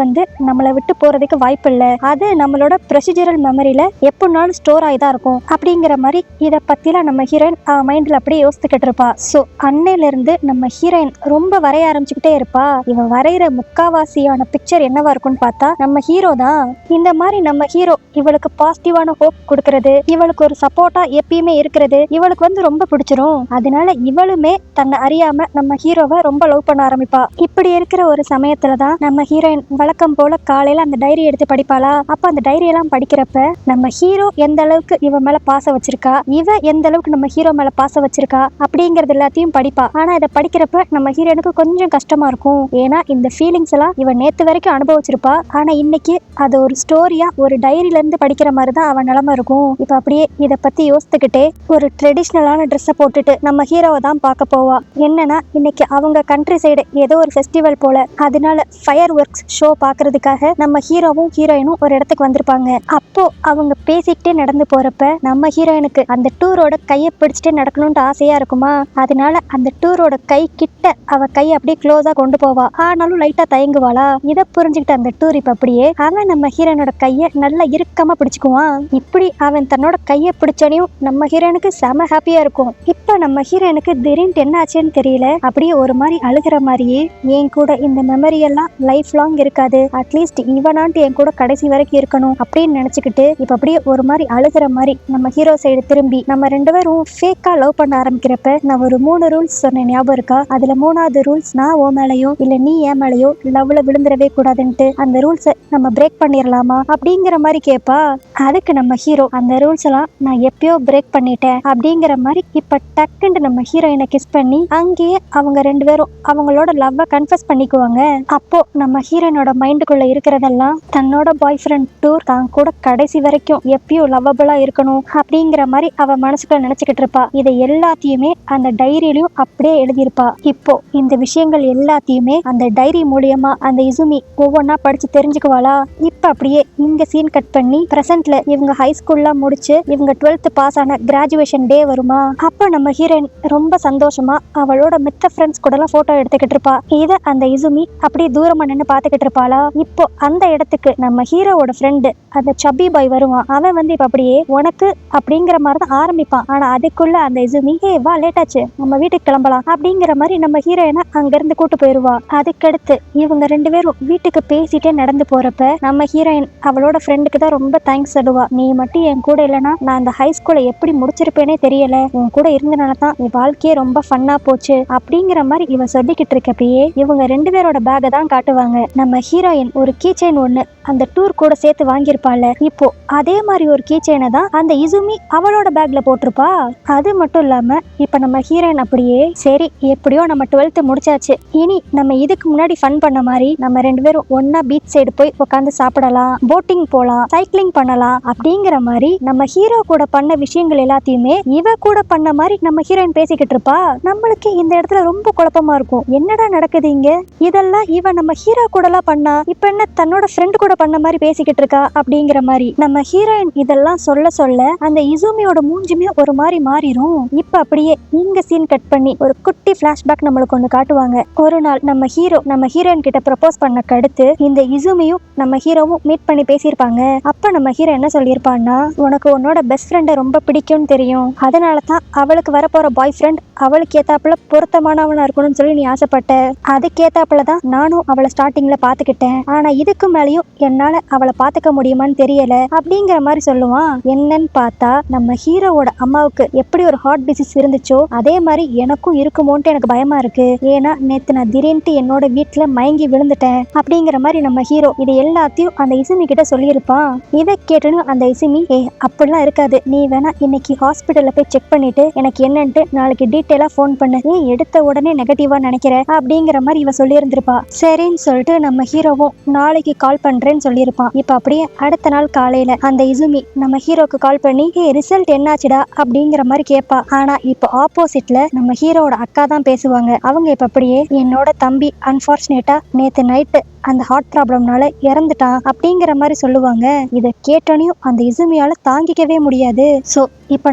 நம்மளை விட்டு போறதுக்கு வாய்ப்பு இல்லை, அது நம்மளோட ப்ரொசீஜரல் மெமரியில எப்படினாலும் ஸ்டோர் ஆகிதான் இருக்கும் அப்படிங்கிற மாதிரி இதை பத்திலாம் நம்ம ஹீரோயின் மைண்ட்ல அப்படியே யோசிச்சுக்கிட்டு இருப்பா. ஸோ அன்னையில இருந்து நம்ம ஹீரோயின் ரொம்ப வரைய ஆரம்பிச்சுக்கிட்டே இருப்பா. இவன் வரைகிற முக்காவாசியான பிக்சர் என்னவா இருக்கும்னு பார்த்தா நம்ம ஹீரோ தான். இந்த மாதிரி நம்ம ஹீரோ இவளுக்கு பாசிட்டிவான ஹோப் கொடுக்கறது, இவளுக்கு ஒரு சப்போர்ட்டா எப்பயுமே இருக்கிறது இவளுக்கு ரொம்ப பிடிச்சிரும். அதனால இவளுமே தன்னை அறியாம நம்ம ஹீரோவை ரொம்ப லவ் பண்ண ஆரம்பிப்பா. இப்படி இருக்கிற ஒரு சமயத்துலதான் நம்ம ஹீரோயின் வழக்கம் போல காலையில அந்த டைரி எடுத்து படிப்பாளா. அப்ப அந்த டைரி எல்லாம் படிக்கிறப்ப நம்ம ஹீரோ எந்த அளவுக்கு இவ மேல பாசம் வச்சிருக்கா, இவ எந்த அளவுக்கு நம்ம ஹீரோ மேல பாசம் வச்சிருக்கா அப்படிங்கறது எல்லாத்தையும் படிப்பா. ஆனா இதை படிக்கிறப்ப நம்ம ஹீரோனுக்கு கொஞ்சம் கஷ்டமா இருக்கும். ஏன்னா இந்த ஃபீலிங்ஸ் எல்லாம் இவன் நேத்து வரைக்கும் அனுபவிச்சிருப்பா. ஆனா இன்னைக்கு அது ஒரு ஸ்டோரியா ஒரு டைரியில இருந்து படிக்கிற மாதிரி தான் அவன் நிலைமை இருக்கும். இப்ப அப்படியே இதை பத்தி யோசித்துக்கிட்டே ஒரு ட்ரெடிஷ்னலான ட்ரெஸ்ஸை போட்டுட்டு நம்ம ஹீரோவை தான் பார்க்க போவா. என்னன்னா இன்னைக்கு அவங்க கண்ட்ரி சைடு ஏதோ ஒரு ஃபெஸ்டிவல் போல, அதனால ஃபயர் ஒர்க்ஸ் ஷோ பாக்குறதுக்காக நம்ம ஹீரோவும் ஹீரோயினும் ஒரு இடத்துக்கு வந்திருப்பாங்க. அப்போ அவங்க பேசிக்கிட்டே நடந்து போறப்ப நம்ம ஹீரோயினுக்கு அந்த டூரோட கையை பிடிச்சிட்டே நடக்கணும்னு ஆசையா இருக்குமா. அதனால அந்த டூரோட கை கிட்ட அவ கையை அப்படியே க்ளோஸா கொண்டு போவா. ஆனாலும் லைட்டா தயங்குவாளா. இதை புரிஞ்சுக்கிட்ட அந்த டூர் இப்ப அப்படியே அவன் நம்ம ஹீரோனோட கையை நல்லா இறுக்கமா பிடிச்சுக்குவான். இப்படி அவன் தன்னோட கையை பிடிச்சனையும் நம்ம ஹீரோனுக்கு செம ஹாப்பியா இருக்கும். இப்ப நம்ம ஹீரோனுக்கு திடீர்னு என்ன ஆச்சுன்னு தெரியல, அப்படியே ஒரு மாதிரி அழுகிற மாதிரியே, என் கூட இந்த மெமரி எல்லாம் லைஃப் லாங் இருக்காது, அட்லீஸ்ட் இவனான்ட்டு என் கூட கடைசி வரைக்கும் இருக்கணும் அப்படின்னு நினைச்சுக்கிட்டு இப்ப அப்படியே ஒரு மாதிரி அழுகிற மாதிரி நம்ம ஹீரோ சைடு திரும்பி, நம்ம ரெண்டு பேரும் ஃபேக்கா லவ் பண்ண ஆரம்பிக்கிறப்ப நான் ஒரு 3 ரூல்ஸ் சொன்னேன், ஞாபகம் இருக்கா? அதுல 3வது ரூல்ஸ், நான் ஓ மேலையோ இல்ல நீ ஏன் மேலையோ லவ்ல விழுந்துடவே கூடாதுன்ட்டு, அந்த ரூல்ஸை நம்ம பிரேக் பண்ணிடலாமா அப்படிங்கிற மாதிரி கேட்பா. அதுக்கு நம்ம ஹீரோ, அந்த ரூல்ஸ் எல்லாம் நான் எப்பயோ பிரேக் பண்ணிட்டேன் அப்படிங்கிற மாதிரி இப்ப டக்குன்னு நம்ம ஹீரோயினை கிஸ் பண்ணி அங்கேயே அவங்க ரெண்டு பேரும் அவங்களோட லவ்வை கன்ஃபஸ் பண்ணிக்குவாங்க. அப்போ நம்ம ஹீரோயினோட மைண்டுக்குள்ள இருக்கிறதெல்லாம் தன்னோட பாய் ஃப்ரெண்ட் டூர் தான் கூட கடைசி வரைக்கும் எப்பயும் லவ்வபிளா இருக்கணும் அப்படிங்கிற மாதிரி அவ மனசுக்குள்ள நினைச்சுக்கிட்டு இருப்பா. இதை எல்லாத்தையுமே அந்த டைரியிலயும் அப்படியே எழுதியிருப்பா. இப்போ இந்த விஷயங்கள் எல்லாத்தையுமே அந்த டைரி மூலியமா அந்த இசுமி ஒவ்வொன்னா படிச்சு தெரிஞ்சுக்குவாளா. இப்ப அப்படியே இங்க சீன் கட் பண்ணி பிரசன்ட்ல இவங்க ஹை ஸ்கூல்லாம் முடிச்சு இவங்க 12th பாஸ் ஆன கிராஜுவேஷன் டே வருமா. அப்ப நம்ம ஹீரோயின் ரொம்ப சந்தோஷமா அவளோட மித்த ஃப்ரெண்ட்ஸ் கூட எல்லாம் போட்டோ எடுத்துக்கிட்டு இருப்பா. இத அந்த இசுமி அப்படியே தூரமா நின்று பாத்துக்கிட்டு இருப்பாளா. இப்போ அந்த இடத்துக்கு நம்ம ஹீரோவோட ஃப்ரெண்டு அந்த சப்பி பாய் வருவான். அவன் வந்து இப்ப அப்படியே உனக்கு அப்படிங்கிற மாதிரி தான் ஆரம்பிப்பான். ஆனா அதுக்குள்ள அந்த இசுமி, ஹே வா லேட் ஆச்சு நம்ம வீட்டுக்கு கிளம்பலாம் அப்படிங்கிற மாதிரி நம்ம ஹீரோயினை அங்க இருந்து கூட்டு போயிருவா. அதுக்கடுத்து இவங்க ரெண்டு பேரும் வீட்டுக்கு பேசிட்டே நடந்து போறப்ப நம்ம ஹீரோயின் அவளோட ஃப்ரெண்டுக்கு தான் ரொம்ப தேங்க்ஸ் சொல்லுவா. நீ மட்டும் என் கூட இல்லைன்னா நான் அந்த ஹை ஸ்கூலை எப்படி முடிச்சிருப்பேனே தெரியல, உன் கூட இருந்தனால தான் என் வாழ்க்கையே ரொம்ப ஃபன்னா போச்சு அப்படிங்கிற மாதிரி இவ சொல்லிக்கிட்டு இருக்கப்பயே இவங்க ரெண்டு பேரோட பேக்கை தான் காட்டுவாங்க. நம்ம ஹீரோயின் ஒரு கீ செயின் ஒண்ணு அந்த டூர் கூட சேர்த்து வாங்கியிருப்பாள். இப்போ அதே மாதிரி ஒரு கீ செயினை தான் அந்த இசுமி அவளோட பேக்ல போட்டிருப்பா. அது மட்டும் இல்லாம இப்ப நம்ம ஹீரோயின் அப்படியே, சரி எப்படியோ நம்ம 12th முடிச்சாச்சு, இனி நம்ம இதுக்கு முன்னாடி ஃபன் பண்ண மாதிரி நம்ம ரெண்டு பேரும் ஒன்னா பீச் சைடு போய் உட்காந்து சாப்பிடலாம், போட்டிங் போலாம், சைக்கிளிங் பண்ணலாம் அப்படிங்கிற மாதிரி நம்ம ஹீரோ கூட பண்ண விஷயங்கள் எல்லாத்தையுமே இவ கூட பண்ண மாதிரி நம்ம ஹீரோயின் பேசிக்கிட்டு இருப்பா. நம்மளுக்கு இந்த இடத்துல ரொம்ப குழப்பமா இருக்கும், என்னடா நடக்குது இங்க, இதெல்லாம் இவ நம்ம ஹீரோ கூட எல்லாம் பண்ணா, இப்ப என்ன தன்னோட ஃப்ரெண்ட் கூட பண்ண மாதிரி பேசிக்கிட்டு இருக்கா அப்படிங்கிற மாதிரி நம்ம ஹீரோயின் இதெல்லாம் சொல்ல சொல்ல அந்த இசுமியோட மூஞ்சுமே ஒரு மாதிரி மாறிடும். இப்ப அப்படியே இங்க சீன் கட் பண்ணி ஒரு குட்டி பிளாஷ்பேக் நம்மளுக்கு ஒண்ணு காட்டுவாங்க. ஒரு நாள் நம்ம ஹீரோயின் கிட்ட ப்ரப்போஸ் பண்ண கடுத்து இந்த இசுமியும் நம்ம ஹீரோவும் மீட் பண்ணி பேசியிருப்பாங்க. அப்ப நம்ம ஹீரோ என்ன சொல்லியிருப்பான்னா, உனக்கு உன்னோட பெஸ்ட் ஃப்ரெண்டை ரொம்ப பிடிக்கும்னு தெரியும், அதனால தான் அவளுக்கு வரப்போற பாய் ஃப்ரெண்ட் அவளுக்கு ஏத்தாப்புல பொருத்தமானவனா இருக்கணும்னு சொல்லி நீ ஆசைப்பட்ட, அதுக்கேத்தாப்புல தான் நானும் அவளை ஸ்டார்டிங்ல பாத்துக்கிட்டேன், ஆனா இதுக்கு மேலேயும் என்னால அவளை பாத்துக்க முடியுமான்னு தெரியல அப்படிங்கிற மாதிரி சொல்லுவான். என்னன்னு பார்த்தா நம்ம ஹீரோவோட அம்மாவுக்கு எப்படி ஒரு ஹார்ட் டிசீஸ் இருந்துச்சோ அதே மாதிரி எனக்கும் இருக்குமோன்ட்டு எனக்கு பயமா இருக்கு, ஏன்னா நேத்து நான் திடீர்னு என்னோட வீட்டுல மயங்கி விழுந்துட்டேன் அப்படிங்கிற மாதிரி நம்ம ஹீரோ இது எல்லாத்தையும் அந்த இசுமி கிட்ட சொல்லியிருப்பான். இதை கேட்டுன்னு அந்த இசுமி, அப்படிலாம் இருக்காது, நீ வேணா இன்னைக்கு ஹாஸ்பிட்டல்ல போய் செக் பண்ணிட்டு எனக்கு என்னன்ட்டு நாளைக்கு டீட்டெயிலா ஃபோன் பண்ணு, நீ எடுத்த உடனே நெகட்டிவா நினைக்கிற அப்படிங்கிற மாதிரி இவ சொல்லி இருந்திருப்பா. சரின்னு சொல்லிட்டு நம்ம ஹீரோவும் நாளைக்கு கால் பண்றேன்னு சொல்லியிருப்பான். இப்ப அப்படியே அடுத்த நாள் காலையில அந்த இசுமி நம்ம ஹீரோக்கு கால் பண்ணி, ரிசல்ட் என்னாச்சுடா அப்படிங்கிற மாதிரி கேட்பா. ஆனா இப்போ ஆப்போசிட்ல நம்ம ஹீரோட அக்கா தான் பேசுவாங்க. அவங்க இப்ப அப்படியே, என்னோட தம்பி அன்பார்ச்சுனேட்டா நேத்து நைட்டு அந்த ஹார்ட் ப்ராப்ளம்னால இறந்துட்டான் அப்படிங்கிற மாதிரி சொல்லுவாங்க. இதை கேட்டோனையும் அந்த இசுமியால தாங்கிக்கவே முடியாது. ஸோ இப்போ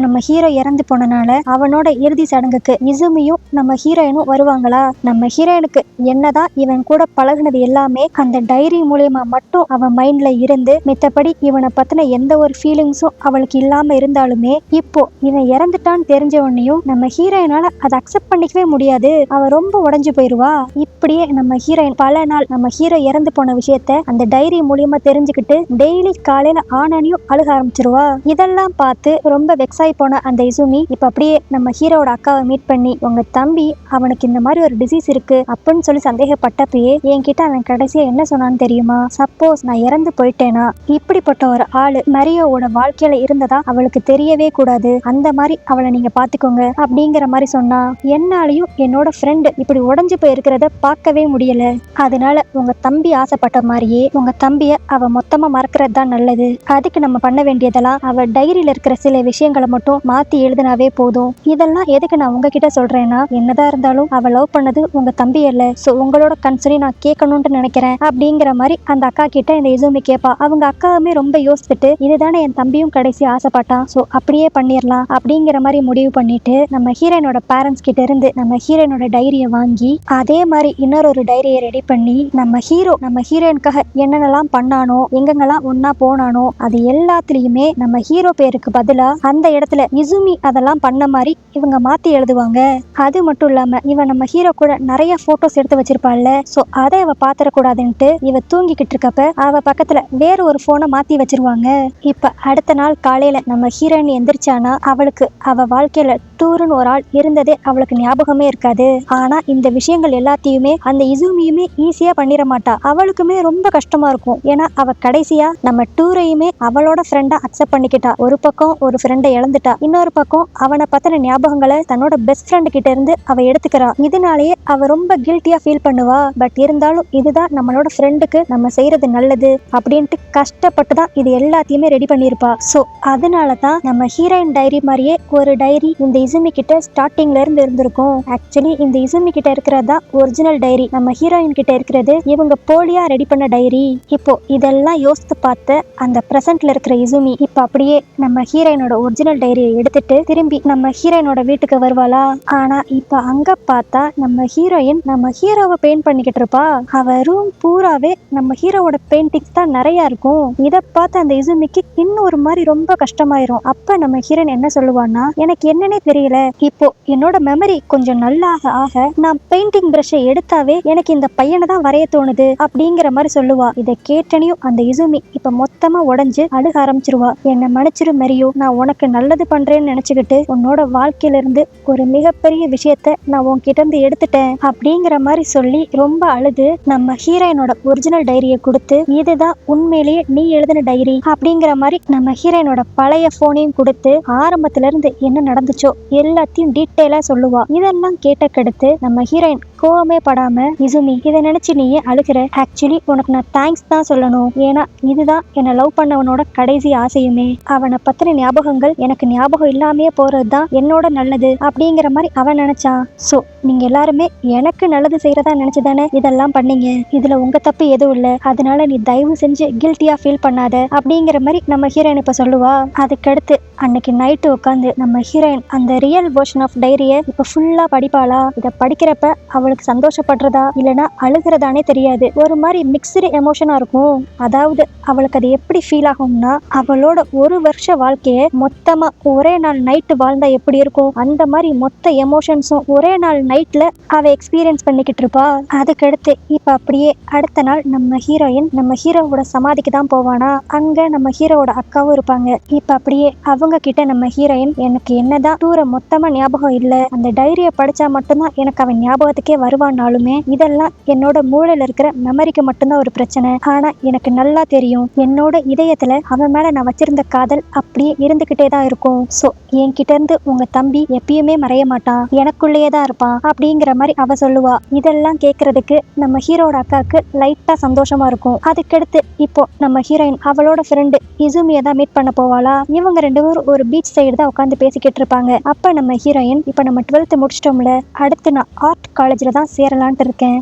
நம்ம ஹீரோ இறந்து போனனால அவனோட இறுதி சடங்குக்கு இசுமியும் நம்ம ஹீரோயினும் வருவாங்களா. நம்ம ஹீரோயினுக்கு என்னதான் இவன் கூட பழகுனது எல்லாமே அந்த டைரி மூலியமா மட்டும் அவன் மைண்ட்ல இருந்து, மித்தபடி இவனை பத்தின எந்த ஒரு ஃபீலிங்ஸும் அவளுக்கு இல்லாம இருந்தாலுமே இப்போ இவன் இறந்துட்டான்னு தெரிஞ்ச உடனேயும் நம்ம ஹீரோயினால அதை அக்செப்ட் பண்ணிக்கவே முடியாது. அவ ரொம்ப உடஞ்சு போயிருவா. இப்படியே நம்ம ஹீரோயின் பல நாள் நம்ம ஹீரோ இறந்து போன விஷயத்த அந்த டைரி மூலியமா தெரிஞ்சுக்கிட்டு டெய்லி காலையில ஆனானியும் அழுக ஆரம்பிச்சிருவா. இதெல்லாம் பார்த்து ரொம்ப வெக்ஸ் ஆகி போன அந்த இசுமி இப்ப அப்படியே நம்ம ஹீரோட அக்காவை மீட் பண்ணி, உங்க தம்பி அவனுக்கு இந்த மாதிரி ஒரு டிசீஸ் இருக்கு அப்படின்னு சொல்லி சந்தேகப்பட்டப்பயே என்கிட்ட அவன் கடைசியா என்ன சொன்னான்னு தெரியுமா? சப்போஸ் நான் இறந்து போயிட்டேனா இப்படிப்பட்ட ஒரு ஆளு மரியோவோட வாழ்க்கையில இருந்ததா அவளுக்கு தெரியவே கூடாது, அந்த மாதிரி அவளை நீங்க பாத்துக்கோங்க அப்படிங்கிற மாதிரி சொன்னா. என்னாலையும் என்னோட ஃப்ரெண்டு இப்படி உடஞ்சு போய் இருக்கிறத பார்க்கவே முடியல. அதனால உங்க தம்பி ஆசைப்பட்ட மாதிரியே உங்க தம்பிய அவ மொத்தமா மறக்கிறது தான் நல்லது. அதுக்கு நம்ம பண்ண வேண்டியதெல்லாம் அவ டைரியில இருக்கிற சில விஷயங்களை மட்டும் மாத்தி எழுதினாவே போதும். இதெல்லாம் எதுக்கு நான் உங்ககிட்ட சொல்றேன்னா, என்னதான் இருந்தாலும் அவ லவ் பண்ணது உங்க தம்பி இல்ல, சோ உங்களோட கன்சர்னை நான் கேட்கணும்னு நினைக்கிறேன் அப்படிங்கிற மாதிரி அந்த அக்கா கிட்ட இந்த இசுமி கேப்பா. அவங்க அக்காவுமே ரொம்ப யோசிச்சுட்டு, இதுதானே என் தம்பியும் கடைசி ஆசைப்பட்டான், சோ அப்படியே பண்ணிடலாம் அப்படிங்கிற மாதிரி முடிவு பண்ணிட்டு நம்ம ஹீரோயினோட பேரண்ட்ஸ் கிட்ட இருந்து நம்ம ஹீரோயினோட டைரியை வாங்கி அதே மாதிரி இன்னொரு டைரியை ரெடி பண்ணி நம்ம ஹீரோயினுக்காக என்னென்னலாம் பண்ணானோ, எங்கெங்கெல்லாம் ஒன்னா போனானோ அது எல்லாத்துலயுமே நம்ம ஹீரோ பேருக்கு பதிலா அந்த இடத்துல இசுமி அதெல்லாம் பண்ண மாதிரி இவங்க மாத்தி எழுதுவாங்க. அது மட்டும் இல்லாம இவன் நம்ம ஹீரோ கூட நிறைய போட்டோஸ் எடுத்து வச்சிருப்பாள்ல, சோ அதை அவ பாத்திரக்கூடாதுன்ட்டு இவ தூங்கிக்கிட்டு இருக்கப்ப அவ பக்கத்துல வேற ஒரு போனை மாத்தி வச்சிருவாங்க. இப்ப அடுத்த நாள் காலையில நம்ம ஹீரோயின் எந்திரிச்சானா அவளுக்கு அவ வாழ்க்கையில டூருன்னு ஒரு ஆள் இருந்ததே அவளுக்கு ஞாபகமே இருக்காது. ஆனா இந்த விஷயங்கள் எல்லாத்தையுமே அந்த இசுமியுமே ஈஸியா பண்ணிட மாட்டா. அவளுக்குமே ரொம்ப கஷ்டமா இருக்கும். ஏன்னா அவ கடைசியா நம்ம டூரையுமே அவளோட ஃப்ரெண்டா அக்செப்ட் பண்ணிக்கிட்டா. ஒரு பக்கம் ஒரு ஃப்ரெண்டை இழந்துட்டா, இன்னொரு பக்கம் அவனை பத்தின ஞாபகங்களை தன்னோட பெஸ்ட் ஃப்ரெண்டு கிட்ட இருந்து அவ எடுத்துக்கிறா. இதனாலேயே அவ ரொம்ப கில்ட்டியா ஃபீல் பண்ணுவா. பட் இருந்தாலும் இதுதான் நம்மளோட ஃப்ரெண்டுக்கு நம்ம செய்யறது நல்லது அப்படின்ட்டு கஷ்டப்பட்டு தான் இது எல்லாத்தையுமே ரெடி பண்ணியிருப்பா. ஸோ அதனால தான் நம்ம ஹீரோயின் டைரி மாதிரியே ஒரு டைரி இந்த இசுமி கிட்ட ஸ்டார்டிங்ல இருந்து இருந்திருக்கும். ஆக்சுவலி இந்த இசுமி கிட்ட இருக்கிறது தான் ஒரிஜினல் டைரி, நம்ம ஹீரோயின் கிட்ட இருக்கிறது இவங்க போலியா ரெடி பண்ண டைரி. இப்போ இதெல்லாம் யோசித்து பார்த்த அந்த பிரசன்ட்ல இருக்கிற இசுமி இப்ப அப்படியே நம்ம ஹீரோயினோட ஒரிஜினல் டைரியை எடுத்துட்டு திரும்பி நம்ம ஹீரோயினோட வீட்டுக்கு வருவாளா. ஆனா இப்ப அங்க பார்த்தா நம்ம ஹீரோயின் நம்ம ஹீரோவை பெயிண்ட் பண்ணிக்கிட்டு இருப்பா. அவ ரூம் பூராவே நம்ம ஹீரோவோட பெயிண்டிங்ஸ் தான் நிறைய இருக்கும். இத பார்த்து அந்த இசுமிக்கு இன்னும் ஒரு மாதிரி ரொம்ப கஷ்டமாயிரும். அப்ப நம்ம ஹீரோயின் என்ன சொல்லுவான்னா, எனக்கு என்னன்னே தெரியல, இப்போ என்னோட மெமரி கொஞ்சம் நல்லாக ஆக நான் பெயிண்டிங் பிரஷை எடுத்தாவே எனக்கு இந்த பையனை தான் வரைய தோணுது அப்படிங்கிற மாதிரி சொல்லுவா. இதை கேட்டனையும் அந்த இசுமி இப்ப மொத்தமா உடஞ்சு அழுக ஆரம்பிச்சிருவா. என்னை மன்னிச்சிரு மரியோ, நான் உனக்கு நல்லது பண்றேன்னு நினைச்சுக்கிட்டு உன்னோட வாழ்க்கையில இருந்து ஒரு மிகப்பெரிய விஷயத்த நான் உன்கிட்ட இருந்து எடுத்துட்டேன் அப்படிங்கிற மாதிரி சொல்லி ரொம்ப அழுது நம்ம ஹீரோயினோட ஒரிஜினல் டைரியை கொடுத்து, இதுதான் உண்மையிலேயே நீ எழுதின டைரி அப்படிங்கிற மாதிரி நம்ம ஹீரோயினோட பழைய போனையும் கொடுத்து ஆரம்பத்துல இருந்து என்ன நடந்துச்சோ எல்லாத்தையும் டீட்டெயிலா சொல்லுவா. இதெல்லாம் கேட்டக்கடுத்து நம்ம ஹீரோயின் கோவமே படாம, இசுமி இதை நினைச்சு நீயே அழுகிற, ஆக்சுவலி உனக்கு நான் தேங்க்ஸ் தான் சொல்லணும். ஏன்னா இதுதான் என்னை லவ் பண்ணவனோட கடைசி ஆசையுமே. அவனை பத்தின ஞாபகங்கள் எனக்கு ஞாபகம் இல்லாமே போறதுதான் என்னோட நல்லது அப்படிங்கிற மாதிரி அவன் நினைச்சான். சோ நீங்க எல்லாருமே எனக்கு நல்லது செய்யறதா நினைச்சுதானே இதெல்லாம் பண்ணீங்க. இதுல உங்க தப்பு எதுவும் இல்ல, அதனால நீ தயவு செஞ்சு கில்ட்டியா ஃபீல் பண்ணாத அப்படிங்கிற மாதிரி நம்ம ஹீரோயின் இப்ப சொல்லுவா. அதுக்கடுத்து அன்னைக்கு நைட்டு உட்காந்து நம்ம ஹீரோயின் அந்த ரியல் வெர்ஷன் ஆஃப் டைரியை இப்ப ஃபுல்லா படிப்பாளா. இதை படிக்கிறப்ப அவளுக்கு சந்தோஷப்படுறதா இல்லைன்னா அழுகிறதானே தெரியாது. ஒரு மாதிரி மிக்ஸ்டு எமோஷனா இருக்கும். அதாவது அவளுக்கு அது எப்படி ஃபீல் ஆகும்னா, அவளோட ஒரு வருஷ வாழ்க்கைய மொத்தமா ஒரே நாள் நைட்டு வாழ்ந்தா எப்படி இருக்கும் அந்த மாதிரி மொத்த எமோஷன்ஸும் ஒரே நாள் நைட்ல அவ எக்ஸ்பீரியன்ஸ் பண்ணிக்கிட்டு இருப்பா. அதுக்கடுத்து இப்ப அப்படியே அடுத்த நாள் நம்ம ஹீரோயின் நம்ம ஹீரோவோட சமாதிக்கு தான் போவானா. அங்க நம்ம ஹீரோவோட அக்காவும் இருப்பாங்க. இப்ப அப்படியே அவங்க கிட்ட நம்ம ஹீரோயின், எனக்கு என்னதான் டூரை மொத்தமா ஞாபகம் இல்ல, அந்த டைரியை படிச்சா மட்டும்தான் எனக்கு அவன் ஞாபகத்துக்கே வருவானாலுமே இதெல்லாம் என்னோட மூளையில இருக்கிற மெமரிக்கு மட்டும்தான் ஒரு பிரச்சனை. ஆனா எனக்கு நல்லா தெரியும் என்னோட இதயத்துல அவன் மேல நான் வச்சிருந்த காதல் அப்படியே இருந்துகிட்டே தான் இருக்கும். சோ என்கிட்ட இருந்து உங்க தம்பி எப்பயுமே மறைய மாட்டான், எனக்குள்ளேயே தான் இருப்பான் அப்படிங்கிற மாதிரி அவ சொல்லுவா. இதெல்லாம் கேட்கறதுக்கு நம்ம ஹீரோட அக்காவுக்கு லைட்டா சந்தோஷமா இருக்கும். அதுக்கடுத்து இப்போ நம்ம ஹீரோயின் அவளோட ஃப்ரெண்டு இசுமியை தான் மீட் பண்ண போவாளா. இவங்க ரெண்டு பேரும் ஒரு பீச் சைடு தான் உட்காந்து பேசிக்கிட்டு இருப்பாங்க. அப்ப நம்ம ஹீரோயின், இப்ப நம்ம 12th முடிச்சிட்டோம்ல, அடுத்து நான் ஆர்ட் காலேஜ்ல தான் சேரலான்ட்டு இருக்கேன்.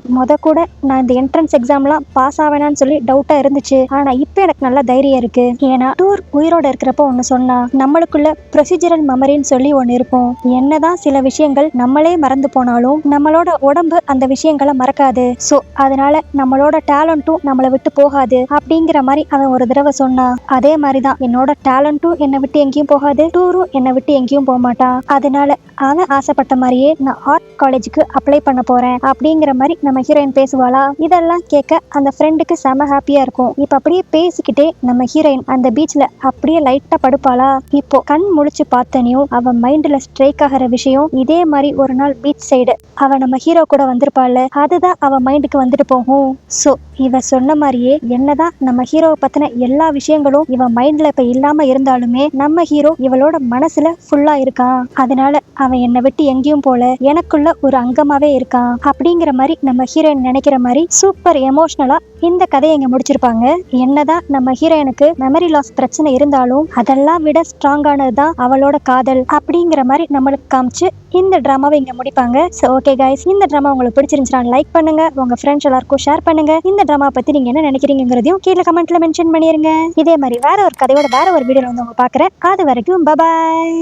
கூட நான் இந்த என்ட்ரன்ஸ் எக்ஸாம்லாம் பாஸ் ஆவேனான்னு சொல்லி டவுட்டா இருந்துச்சு. ஆனா இப்ப எனக்கு நல்ல தைரியம் இருக்கு. ஏன்னா டூர் உயிரோட இருக்கிறப்ப ஒண்ணு சொன்னா, நம்மளுக்குள்ள ப்ரொசீஜரல் மெமரின்னு சொல்லி ஒண்ணு இருக்கும். என்னதான் சில விஷயங்கள் நம்மளே மறந்து போனாலும் நம்மளோட உடம்பு அந்த விஷயங்களை மறக்காது. சோ அதனால நம்மளோட டேலண்ட்டும் நம்மளை விட்டு போகாது அப்படிங்கிற மாதிரி அவன் ஒரு தடவை சொன்னா. அதே மாதிரிதான் என்னோட டேலண்ட்டும் என்னை விட்டு எங்கேயும் எங்கேயும் போகாது, டூரும் என்னை விட்டு எங்கேயும் போக மாட்டான். அதனால அவன் ஆசைப்பட்ட மாதிரியே நான் ஆர்ட் காலேஜுக்கு அப்ளை பண்ண போறேன் அப்படிங்கிற மாதிரி நம்ம ஹீரோயின் பேசுவாளா. இதெல்லாம் கேட்க அந்த ஃப்ரெண்டுக்கு செம ஹாப்பியா இருக்கும். இப்ப அப்படியே பேசிக்கிட்டே நம்ம ஹீரோயின் அந்த பீச்ல அப்படியே லைட்டா படுப்பாளா. இப்போ கண் முழிச்சு பார்த்தனையும் அவன் மைண்ட்ல ஸ்ட்ரைக் ஆகிற விஷயம், இதே மாதிரி ஒரு நாள் பீச் சைடு அவ நம்ம ஹீரோ கூட வந்திருப்பாள், அதுதான் அவ மைண்டுக்கு வந்துட்டு போகும். சோ இவ சொன்ன மாதிரியே என்னதான் நம்ம ஹீரோவை பத்தின எல்லா விஷயங்களும் இவன் மைண்ட்ல இப்ப இல்லாம இருந்தாலுமே நம்ம ஹீரோ இவளோட மனசுல ஃபுல்லா இருக்கான். அதனால அவன் என்னை விட்டு எங்கேயும் போல, எனக்குள்ள ஒரு அங்கமாவே இருக்கான் அப்படிங்கிற மாதிரி நம்ம ஹீரோயின் நினைக்கிற மாதிரி சூப்பர் எமோஷனலா இந்த கதையை இங்க முடிச்சிருப்பாங்க. என்னதான் நம்ம ஹீரோயினுக்கு மெமரி லாஸ் பிரச்சனை இருந்தாலும் அதெல்லாம் விட ஸ்ட்ராங்கானதுதான் அவளோட காதல் அப்படிங்கிற மாதிரி நம்மளுக்கு காமிச்சு இந்த டிராமாவை இங்க முடிப்பாங்க. சோ ஓகே கைஸ், இந்த டிராமா உங்களுக்கு பிடிச்சிருந்துச்சுன்னா லைக் பண்ணுங்க, உங்க ஃப்ரெண்ட்ஸ் எல்லாருக்கும் ஷேர் பண்ணுங்க. இந்த டிராமா பத்தி நீங்க என்ன நினைக்கிறீங்கிறதையும் கீழே கமெண்ட்ல மென்ஷன் பண்ணிருங்க. இதே மாதிரி வேற ஒரு கதையோட வேற ஒரு வீடியோல வந்து உங்க பாக்குறேன். அது வரைக்கும் பபாய்.